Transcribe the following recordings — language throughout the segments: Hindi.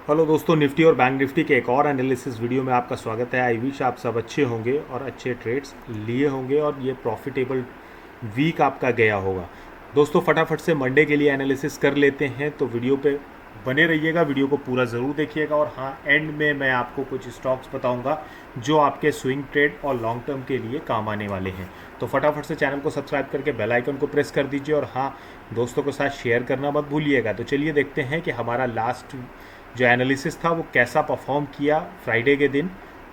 हेलो दोस्तों, निफ्टी और बैंक निफ्टी के एक और एनालिसिस वीडियो में आपका स्वागत है। आई विश आप सब अच्छे होंगे और अच्छे ट्रेड्स लिए होंगे और ये प्रॉफिटेबल वीक आपका गया होगा। दोस्तों फटाफट से मंडे के लिए एनालिसिस कर लेते हैं, तो वीडियो पे बने रहिएगा, वीडियो को पूरा ज़रूर देखिएगा। और हाँ, एंड में मैं आपको कुछ स्टॉक्स बताऊंगा जो आपके स्विंग ट्रेड और लॉन्ग टर्म के लिए काम आने वाले हैं। तो फटाफट से चैनल को सब्सक्राइब करके बेल आइकन को प्रेस कर दीजिए और हाँ, दोस्तों के साथ शेयर करना मत भूलिएगा। तो चलिए देखते हैं कि हमारा लास्ट जो एनालिसिस था वो कैसा परफॉर्म किया फ्राइडे के दिन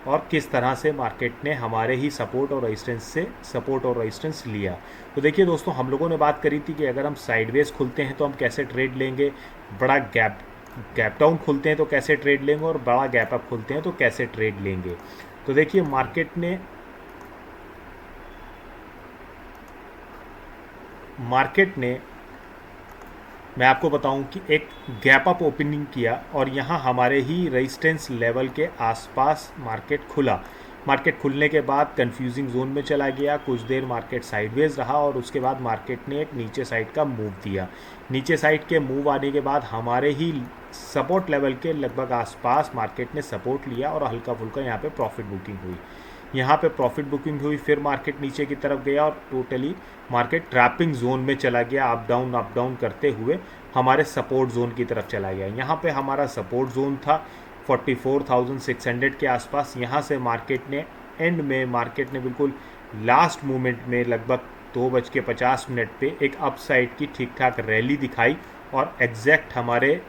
और किस तरह से मार्केट ने हमारे ही सपोर्ट और रेजिस्टेंस लिया। तो देखिए दोस्तों, हम लोगों ने बात करी थी कि अगर हम साइडवेज खुलते हैं तो हम कैसे ट्रेड लेंगे, बड़ा गैप डाउन खुलते हैं तो कैसे ट्रेड लेंगे और बड़ा गैप अप खुलते हैं तो कैसे ट्रेड लेंगे। तो देखिए मार्केट ने मैं आपको बताऊं कि एक गैप अप ओपनिंग किया और यहाँ हमारे ही रेजिस्टेंस लेवल के आसपास मार्केट खुला। मार्केट खुलने के बाद कंफ्यूजिंग जोन में चला गया, कुछ देर मार्केट साइडवेज रहा और उसके बाद मार्केट ने एक नीचे साइड का मूव दिया। नीचे साइड के मूव आने के बाद हमारे ही सपोर्ट लेवल के लगभग आसपास मार्केट ने सपोर्ट लिया और हल्का फुल्का यहाँ पे प्रॉफिट बुकिंग हुई। यहाँ पे प्रॉफिट बुकिंग हुई, फिर मार्केट नीचे की तरफ गया और टोटली मार्केट ट्रैपिंग जोन में चला गया। अप डाउन करते हुए हमारे सपोर्ट जोन की तरफ चला गया। यहाँ पे हमारा सपोर्ट जोन था 44,600 के आसपास। यहाँ से मार्केट ने बिल्कुल लास्ट मोमेंट में लगभग 2:50 पे एक अपसाइड की ठीक ठाक रैली दिखाई और एग्जैक्ट हमारे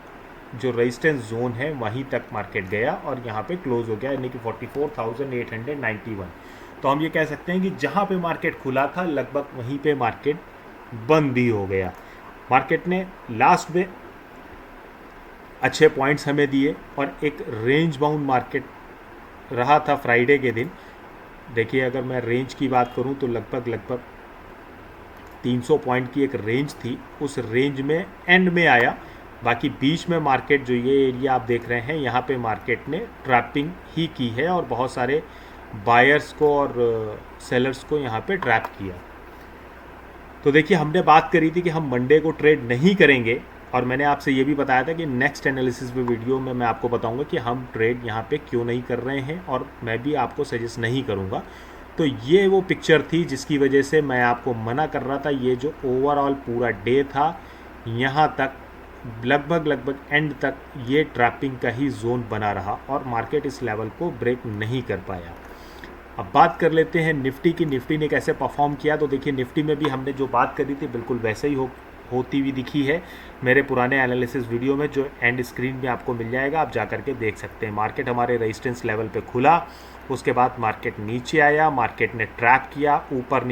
जो रेजिस्टेंस जोन है वहीं तक मार्केट गया और यहाँ पे क्लोज हो गया, यानी कि 44,891। तो हम ये कह सकते हैं कि जहाँ पे मार्केट खुला था लगभग वहीं पे मार्केट बंद भी हो गया। मार्केट ने लास्ट में अच्छे पॉइंट्स हमें दिए और एक रेंज बाउंड मार्केट रहा था फ्राइडे के दिन। देखिए, अगर मैं रेंज की बात करूं तो लगभग 300 पॉइंट की एक रेंज थी, उस रेंज में एंड में आया। बाकी बीच में मार्केट जो ये एरिया आप देख रहे हैं, यहाँ पे मार्केट ने ट्रैपिंग ही की है और बहुत सारे बायर्स को और सेलर्स को यहाँ पे ट्रैप किया। तो देखिए, हमने बात करी थी कि हम मंडे को ट्रेड नहीं करेंगे और मैंने आपसे ये भी बताया था कि नेक्स्ट एनालिसिस वीडियो में मैं आपको बताऊंगा कि हम ट्रेड यहाँ पे क्यों नहीं कर रहे हैं और मैं भी आपको सजेस्ट नहीं करूँगा। तो ये वो पिक्चर थी जिसकी वजह से मैं आपको मना कर रहा था। ये जो ओवरऑल पूरा डे था, यहाँ तक लगभग एंड तक ये ट्रैपिंग का ही जोन बना रहा और मार्केट इस लेवल को ब्रेक नहीं कर पाया। अब बात कर लेते हैं निफ्टी की, निफ्टी ने कैसे परफॉर्म किया। तो देखिए, निफ्टी में भी हमने जो बात करी थी बिल्कुल वैसे ही होती हुई दिखी है मेरे पुराने एनालिसिस वीडियो में, जो एंड स्क्रीन में आपको मिल जाएगा, आप जा करके देख सकते हैं। मार्केट हमारे रेजिस्टेंस लेवल पे खुला, उसके बाद मार्केट नीचे आया, मार्केट ने ट्रैप किया, ऊपर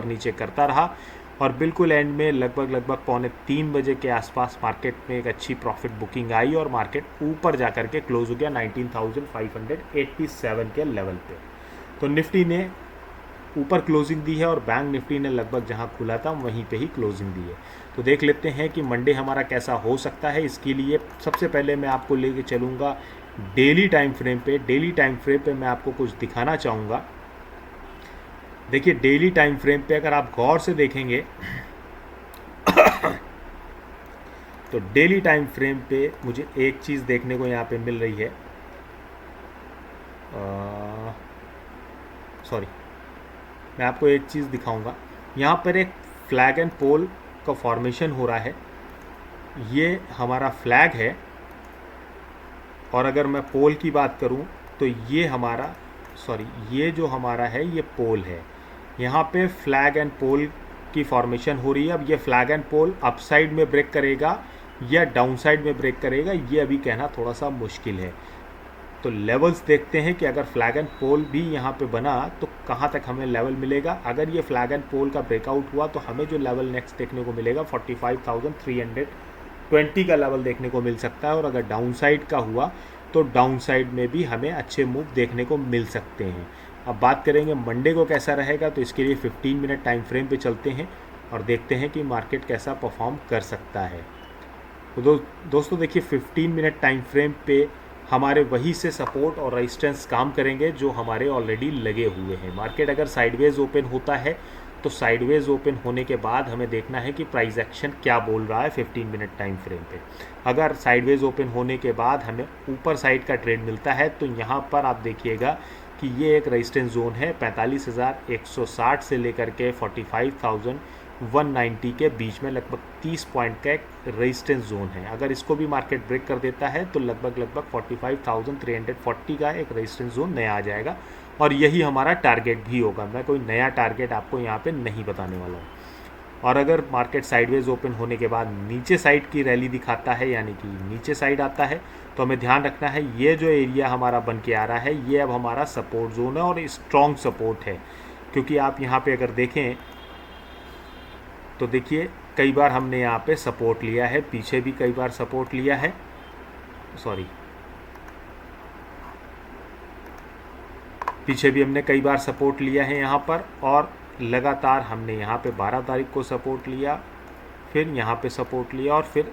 नीचे करता रहा और बिल्कुल एंड में लगभग 2:45 के आसपास मार्केट में एक अच्छी प्रॉफिट बुकिंग आई और मार्केट ऊपर जा कर के क्लोज हो गया 19,587 के लेवल पे। तो निफ्टी ने ऊपर क्लोजिंग दी है और बैंक निफ्टी ने लगभग जहां खुला था वहीं पे ही क्लोजिंग दी है। तो देख लेते हैं कि मंडे हमारा कैसा हो सकता है। इसके लिए सबसे पहले मैं आपको लेके चलूँगा डेली टाइम फ्रेम पे। डेली टाइम फ्रेम पे मैं आपको कुछ दिखाना चाहूँगा। देखिए, डेली टाइम फ्रेम पे अगर आप गौर से देखेंगे तो डेली टाइम फ्रेम पे मुझे एक चीज़ देखने को यहाँ पे मिल रही है। मैं आपको एक चीज़ दिखाऊंगा। यहाँ पर एक फ्लैग एंड पोल का फॉर्मेशन हो रहा है। ये हमारा फ्लैग है और अगर मैं पोल की बात करूँ तो ये जो हमारा है ये पोल है। यहाँ पे फ्लैग एंड पोल की फॉर्मेशन हो रही है। अब ये फ्लैग एंड पोल अपसाइड में ब्रेक करेगा या डाउनसाइड में ब्रेक करेगा, ये अभी कहना थोड़ा सा मुश्किल है। तो लेवल्स देखते हैं कि अगर फ्लैग एंड पोल भी यहाँ पे बना तो कहाँ तक हमें लेवल मिलेगा। अगर ये फ्लैग एंड पोल का ब्रेकआउट हुआ तो हमें जो लेवल नेक्स्ट देखने को मिलेगा 45,320 का लेवल देखने को मिल सकता है। और अगर डाउनसाइड का हुआ तो डाउनसाइड में भी हमें अच्छे मूव देखने को मिल सकते हैं। अब बात करेंगे मंडे को कैसा रहेगा, तो इसके लिए 15 मिनट टाइम फ्रेम पे चलते हैं और देखते हैं कि मार्केट कैसा परफॉर्म कर सकता है। तो दोस्तों देखिए, 15 मिनट टाइम फ्रेम पे हमारे वही से सपोर्ट और रेजिस्टेंस काम करेंगे जो हमारे ऑलरेडी लगे हुए हैं। मार्केट अगर साइडवेज ओपन होता है तो साइडवेज ओपन होने के बाद हमें देखना है कि प्राइस एक्शन क्या बोल रहा है 15 मिनट टाइम फ्रेम पे। अगर साइडवेज ओपन होने के बाद हमें ऊपर साइड का ट्रेड मिलता है तो यहाँ पर आप देखिएगा कि ये एक रेजिस्टेंस जोन है 45,160 से लेकर के 45,190 के बीच में, लगभग 30 पॉइंट का एक रेजिस्टेंस जोन है। अगर इसको भी मार्केट ब्रेक कर देता है तो लगभग 45,340 का एक रेजिस्टेंस जोन नया आ जाएगा और यही हमारा टारगेट भी होगा। मैं कोई नया टारगेट आपको यहाँ पे नहीं बताने वाला हूँ। और अगर मार्केट साइडवेज ओपन होने के बाद नीचे साइड की रैली दिखाता है, यानी कि नीचे साइड आता है, तो हमें ध्यान रखना है ये जो एरिया हमारा बन के आ रहा है ये अब हमारा सपोर्ट जोन है और स्ट्रॉन्ग सपोर्ट है। क्योंकि आप यहाँ पे अगर देखें तो देखिए कई बार हमने यहाँ पे सपोर्ट लिया है, पीछे भी कई बार सपोर्ट लिया है, पीछे भी हमने कई बार सपोर्ट लिया है यहाँ पर, और लगातार हमने यहाँ पे 12 तारीख को सपोर्ट लिया, फिर यहाँ पे सपोर्ट लिया, और फिर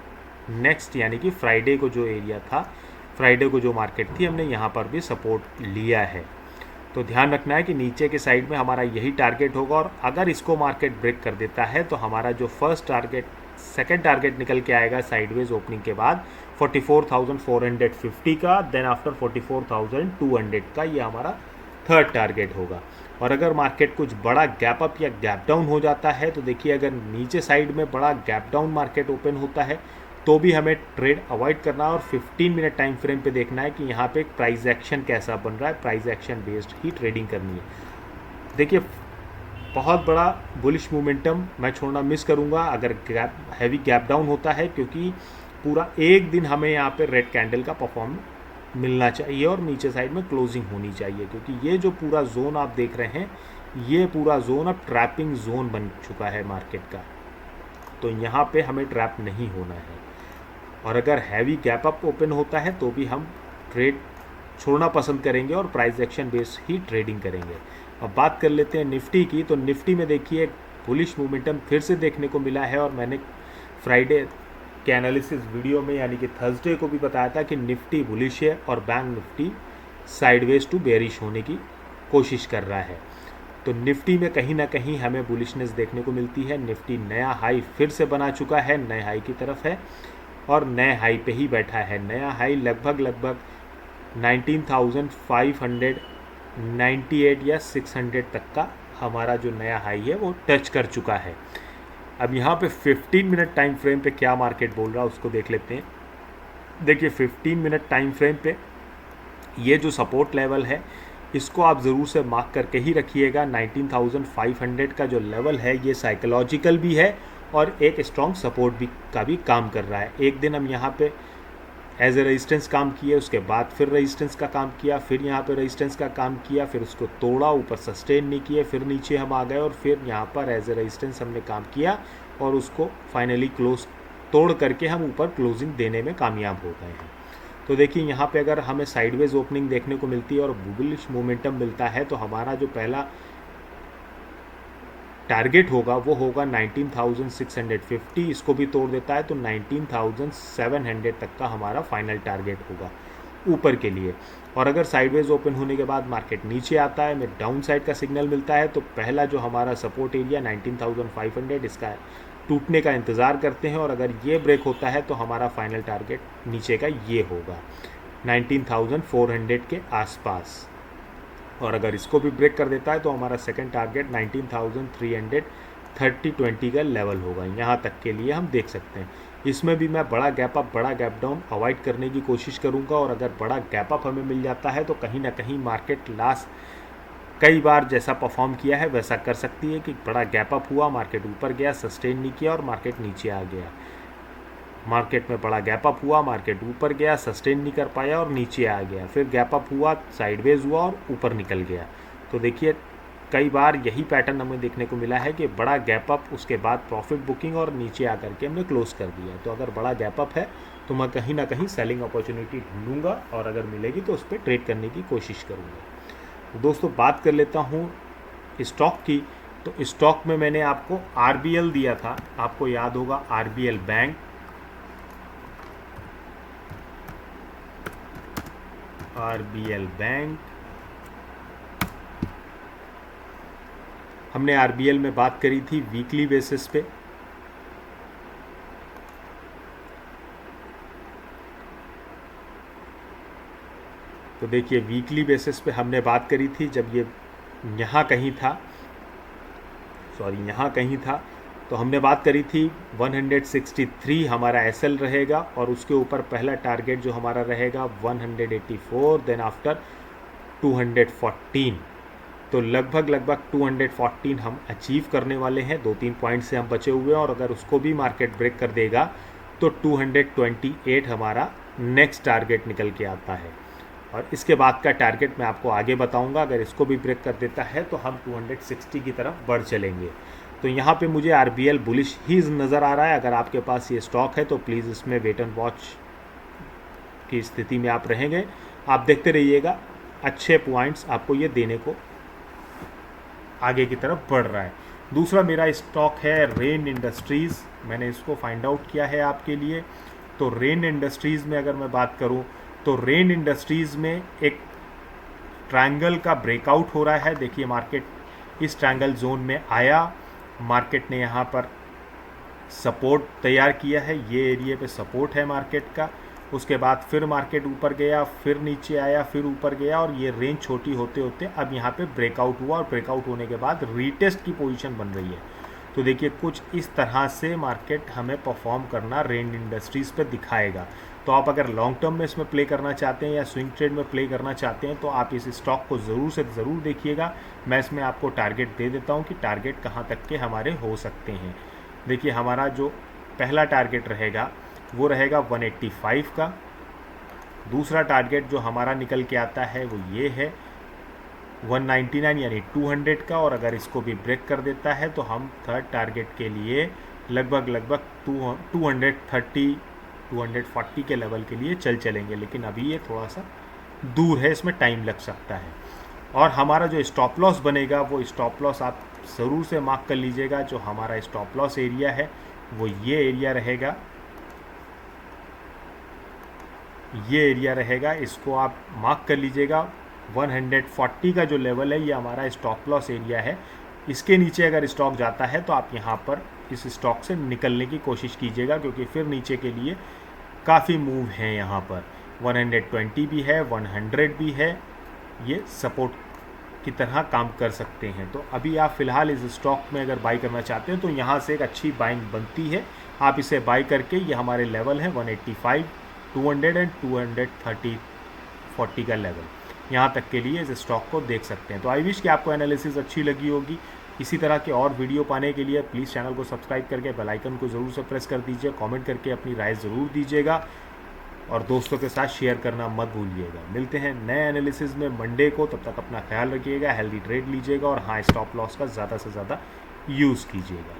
नेक्स्ट यानी कि फ्राइडे को जो एरिया था, फ्राइडे को जो मार्केट थी, हमने यहाँ पर भी सपोर्ट लिया है। तो ध्यान रखना है कि नीचे के साइड में हमारा यही टारगेट होगा, और अगर इसको मार्केट ब्रेक कर देता है तो हमारा जो फर्स्ट टारगेट, सेकेंड टारगेट निकल के आएगा साइडवेज ओपनिंग के बाद 44,450 का, देन आफ्टर 44,200 का, ये हमारा थर्ड टारगेट होगा। और अगर मार्केट कुछ बड़ा गैप अप या गैप डाउन हो जाता है तो देखिए अगर नीचे साइड में बड़ा गैप डाउन मार्केट ओपन होता है तो भी हमें ट्रेड अवॉइड करना है और 15 मिनट टाइम फ्रेम पे देखना है कि यहाँ पे प्राइस एक्शन कैसा बन रहा है। प्राइस एक्शन बेस्ड ही ट्रेडिंग करनी है। देखिए बहुत बड़ा बुलिश मोमेंटम मैं छोड़ना मिस करूँगा अगर हैवी गैप डाउन होता है, क्योंकि पूरा एक दिन हमें यहाँ पे रेड कैंडल का परफॉर्म मिलना चाहिए और नीचे साइड में क्लोजिंग होनी चाहिए, क्योंकि ये जो पूरा जोन आप देख रहे हैं ये पूरा जोन अब ट्रैपिंग जोन बन चुका है मार्केट का। तो यहाँ पे हमें ट्रैप नहीं होना है, और अगर हैवी गैप अप ओपन होता है तो भी हम ट्रेड छोड़ना पसंद करेंगे और प्राइस एक्शन बेस्ड ही ट्रेडिंग करेंगे। अब बात कर लेते हैं निफ्टी की। तो निफ्टी में देखिए बुलिश मोमेंटम फिर से देखने को मिला है, और मैंने फ्राइडे के एनालिसिस वीडियो में यानी कि थर्सडे को भी बताया था कि निफ्टी बुलिश है और bank Nifty sideways to bearish होने की कोशिश कर रहा है। तो निफ्टी में कहीं ना कहीं हमें बुलिशनेस देखने को मिलती है। निफ्टी नया हाई फिर से बना चुका है, नए हाई की तरफ है और नए हाई पे ही बैठा है। नया हाई लगभग 19,598 या 600 तक का हमारा जो नया हाई है वो टच कर चुका है। अब यहाँ पे 15 मिनट टाइम फ्रेम पे क्या मार्केट बोल रहा है उसको देख लेते हैं। देखिए 15 मिनट टाइम फ्रेम पे ये जो सपोर्ट लेवल है इसको आप ज़रूर से मार्क करके ही रखिएगा। 19,500 का जो लेवल है ये साइकोलॉजिकल भी है और एक स्ट्रॉन्ग सपोर्ट भी का भी काम कर रहा है। एक दिन हम यहाँ पे एज ए रेजिस्टेंस काम किए, उसके बाद फिर रेजिस्टेंस का काम किया, फिर यहाँ पे रेजिस्टेंस का काम किया, फिर उसको तोड़ा, ऊपर सस्टेन नहीं किए, फिर नीचे हम आ गए और फिर यहाँ पर एज ए रेजिस्टेंस हमने काम किया और उसको फाइनली क्लोज तोड़ करके हम ऊपर क्लोजिंग देने में कामयाब हो गए हैं। तो देखिए यहाँ पे अगर हमें साइडवेज ओपनिंग देखने को मिलती है और बुलिश मोमेंटम मिलता है तो हमारा जो पहला टारगेट होगा वो होगा 19,650। इसको भी तोड़ देता है तो 19,700 तक का हमारा फाइनल टारगेट होगा ऊपर के लिए। और अगर साइडवेज ओपन होने के बाद मार्केट नीचे आता है, में डाउन साइड का सिग्नल मिलता है, तो पहला जो हमारा सपोर्ट एरिया 19,500 इसका टूटने का इंतज़ार करते हैं, और अगर ये ब्रेक होता है तो हमारा फाइनल टारगेट नीचे का ये होगा 19,400 के आसपास। और अगर इसको भी ब्रेक कर देता है तो हमारा सेकंड टारगेट 19,330-20 का लेवल होगा। यहाँ तक के लिए हम देख सकते हैं। इसमें भी मैं बड़ा गैप अप बड़ा गैप डाउन अवॉइड करने की कोशिश करूँगा, और अगर बड़ा गैप अप हमें मिल जाता है तो कहीं ना कहीं मार्केट लास्ट कई बार जैसा परफॉर्म किया है वैसा कर सकती है कि बड़ा गैप अप हुआ, मार्केट ऊपर गया, सस्टेन नहीं किया और मार्केट नीचे आ गया। मार्केट में बड़ा गैप अप हुआ, मार्केट ऊपर गया, सस्टेन नहीं कर पाया और नीचे आ गया, फिर गैप अप हुआ, साइडवेज हुआ और ऊपर निकल गया। तो देखिए कई बार यही पैटर्न हमें देखने को मिला है कि बड़ा गैप अप, उसके बाद प्रॉफिट बुकिंग और नीचे आकर के हमने क्लोज कर दिया। तो अगर बड़ा गैप अप है तो मैं कहीं ना कहीं सेलिंग अपॉर्चुनिटी ढूंढूंगा और अगर मिलेगी तो उस पर ट्रेड करने की कोशिश करूँगा। तो दोस्तों बात कर लेता हूँ स्टॉक की। तो स्टॉक में मैंने आपको RBL दिया था, आपको याद होगा RBL बैंक, RBL बैंक हमने आरबीएल में बात करी थी वीकली बेसिस पे। तो देखिए वीकली बेसिस पे हमने बात करी थी जब ये यहाँ कहीं था, यहाँ कहीं था, तो हमने बात करी थी 163 हमारा एसएल रहेगा और उसके ऊपर पहला टारगेट जो हमारा रहेगा 184, देन आफ्टर 214। तो लगभग 214 हम अचीव करने वाले हैं। 2-3 पॉइंट से हम बचे हुए हैं और अगर उसको भी मार्केट ब्रेक कर देगा तो 228 हमारा नेक्स्ट टारगेट निकल के आता है। और इसके बाद का टारगेट मैं आपको आगे बताऊंगा। अगर इसको भी ब्रेक कर देता है तो हम 260 की तरफ बढ़ चलेंगे। तो यहाँ पे मुझे आरबीएल बुलिश ही नज़र आ रहा है। अगर आपके पास ये स्टॉक है तो प्लीज़ इसमें वेट एंड वॉच की स्थिति में आप रहेंगे। आप देखते रहिएगा, अच्छे पॉइंट्स आपको ये देने को आगे की तरफ बढ़ रहा है। दूसरा मेरा स्टॉक है रेन इंडस्ट्रीज़। मैंने इसको फाइंड आउट किया है आपके लिए। तो रेन इंडस्ट्रीज़ में अगर मैं बात करूँ तो रेन इंडस्ट्रीज़ में एक ट्रायंगल का ब्रेकआउट हो रहा है। देखिए मार्केट इस ट्रायंगल जोन में आया, मार्केट ने यहाँ पर सपोर्ट तैयार किया है, ये एरिया पे सपोर्ट है मार्केट का। उसके बाद फिर मार्केट ऊपर गया, फिर नीचे आया, फिर ऊपर गया और ये रेंज छोटी होते होते अब यहाँ पे ब्रेकआउट हुआ और ब्रेकआउट होने के बाद रीटेस्ट की पोजीशन बन रही है। तो देखिए कुछ इस तरह से मार्केट हमें परफॉर्म करना रेन इंडस्ट्रीज़ पे दिखाएगा। तो आप अगर लॉन्ग टर्म में इसमें प्ले करना चाहते हैं या स्विंग ट्रेड में प्ले करना चाहते हैं तो आप इस स्टॉक को ज़रूर से ज़रूर देखिएगा। मैं इसमें आपको टारगेट दे देता हूँ कि टारगेट कहाँ तक के हमारे हो सकते हैं। देखिए हमारा जो पहला टारगेट रहेगा वो रहेगा 185 का। दूसरा टारगेट जो हमारा निकल के आता है वो ये है 199 यानी 200 का। और अगर इसको भी ब्रेक कर देता है तो हम थर्ड टारगेट के लिए लगभग 230 240 के लेवल के लिए चलेंगे। लेकिन अभी ये थोड़ा सा दूर है, इसमें टाइम लग सकता है। और हमारा जो स्टॉप लॉस बनेगा वो स्टॉप लॉस आप ज़रूर से मार्क कर लीजिएगा। जो हमारा स्टॉप लॉस एरिया है वो ये एरिया रहेगा, ये एरिया रहेगा, इसको आप मार्क कर लीजिएगा। 140 का जो लेवल है ये हमारा स्टॉप लॉस एरिया है। इसके नीचे अगर स्टॉक जाता है तो आप यहाँ पर इस स्टॉक से निकलने की कोशिश कीजिएगा, क्योंकि फिर नीचे के लिए काफ़ी मूव हैं। यहाँ पर 120 भी है, 100 भी है, ये सपोर्ट की तरह काम कर सकते हैं। तो अभी आप फ़िलहाल इस स्टॉक में अगर बाई करना चाहते हैं तो यहाँ से एक अच्छी बाइंग बनती है। आप इसे बाई करके, ये हमारे लेवल हैं 185, 200 एंड 230, 40 का लेवल, यहाँ तक के लिए इस स्टॉक को देख सकते हैं। तो आई विश कि आपको एनालिसिस अच्छी लगी होगी। इसी तरह के और वीडियो पाने के लिए प्लीज़ चैनल को सब्सक्राइब करके बेल आइकन को ज़रूर से प्रेस कर दीजिए। कमेंट करके अपनी राय ज़रूर दीजिएगा और दोस्तों के साथ शेयर करना मत भूलिएगा। मिलते हैं नए एनालिसिस में मंडे को। तब तक अपना ख्याल रखिएगा, हेल्दी ट्रेड लीजिएगा और हाँ, स्टॉप लॉस का ज़्यादा से ज़्यादा यूज़ कीजिएगा।